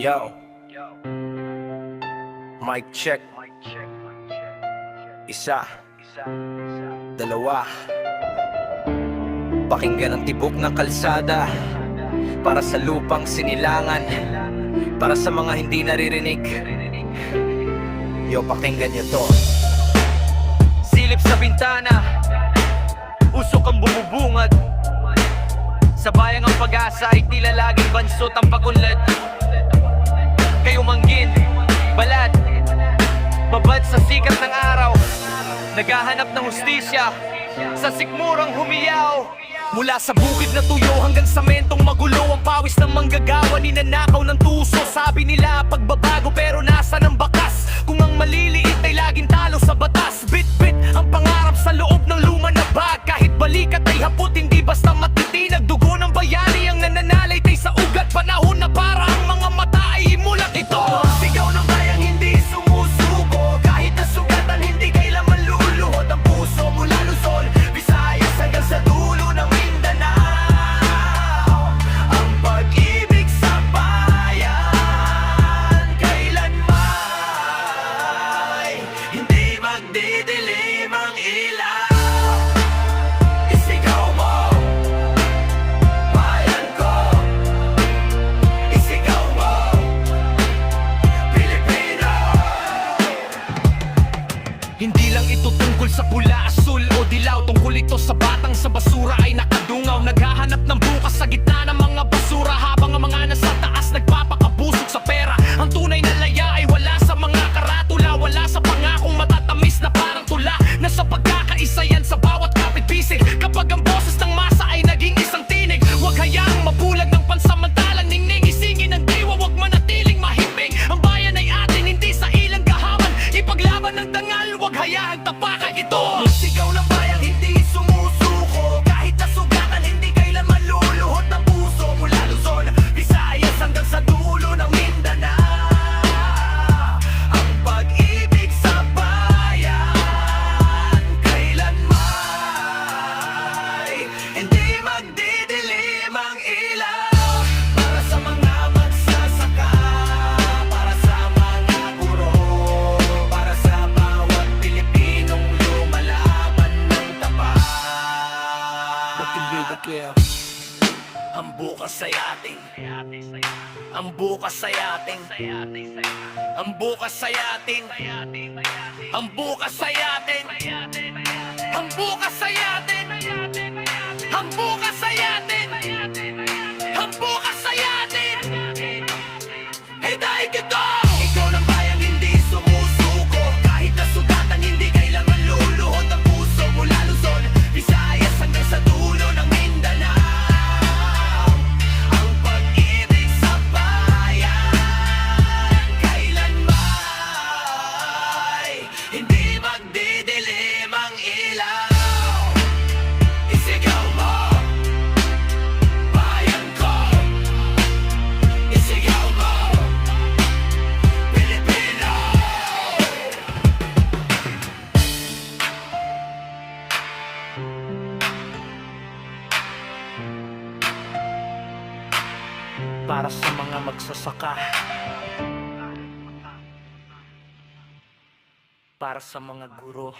Yo, mic check. Isa, dalawa. Pakinggan ang tibok ng kalsada, para sa lupang sinilangan, para sa mga hindi naririnig. Yo, pakinggan nyo to. Silip sa bintana, usok ang bumubungad. Sa bayang ang pag-asa ay tila laging bansot ang pagunlad. Kayo manggin, balat, babad sa sikat ng araw, naghahanap ng hustisya sa sikmurang humiyaw. Mula sa bukid na tuyo hanggang sa mentong magulo, ang pawis ng manggagawa ninanakaw ng tuso. Sabi nila pagbabago pero nasa ng bakas, kung ang maliliit ay laging talo sa batas. Bit-bit ang pangarap sa loob ng luma na bag, kahit balikat ay hapot hindi basta matitinag. Dugo ng bayani ang nananalay tay sa ugat, panahon na para ang mga mata ay imulat. Ito sigaw ng bayang hindi sumusuko, kahit nasugatan hindi kailanman luluhod ang puso. Mula Luzon, Visayas hanggang sa dulo ng Mindanao, ang pag-ibig sa bayan kailanman hindi magdidilim ang ilaw. Isigaw mo, bayan ko. Isigaw mo, Pilipino. Hindi lang ito tungkol sa pula, asul o dilaw. Tungkol ito sa batang sa basura ay nakadungaw, naghahanap ng bukas sa gitna ng mga basura, habang ang mga nasa taas nagpapakabusog sa pera. Ang tunay na laya ay wala sa mga karatula, wala sa pangakong matatamis na parang tula. Nasa pagkakaisa yan sa bawat kapit-bisig, kapag ang boses ng masa ay naging isang tinig. Huwag hayaang mabulag ng pansamantalang ningning, isingin ang diwa, huwag manatiling mahimbing. Ang bayan ay atin, hindi sa ilang gahaman, ipaglaban ng dangal, huwag hayaang tapakan ito. Sigaw ng bayang hindi sumusuko, kahit nasugatan hindi kailanman luluhod ng puso. Mula Luzon, Visayas hanggang sa dulo ng Mindanao, ang pag-ibig sa bayan kailanman hindi magdidilim ang ilaw. Para sa mga magsasaka, para sa mga guro, para sa bawat Pilipinong lumalaban ng tapat. Ang bukas ay ating, ang bukas ay ating, ang bukas ay ating, ang bukas ay ating, ang bukas ay ating, ang bukas ay ating, ang bukas ay ating. Hey, dahil ito, ikaw ng bayang hindi sumusuko, kahit nasugatan hindi kailanman luluhod ang puso. Mula Luzon, Visayas hanggang sa dulo ng Mindanao, ang pag-ibig sa bayan kailanman hindi magdidilim ang ilaw. Isigaw mo, bayan ko. Isigaw mo, Pilipino. Para sa mga magsasaka, para sa mga guro,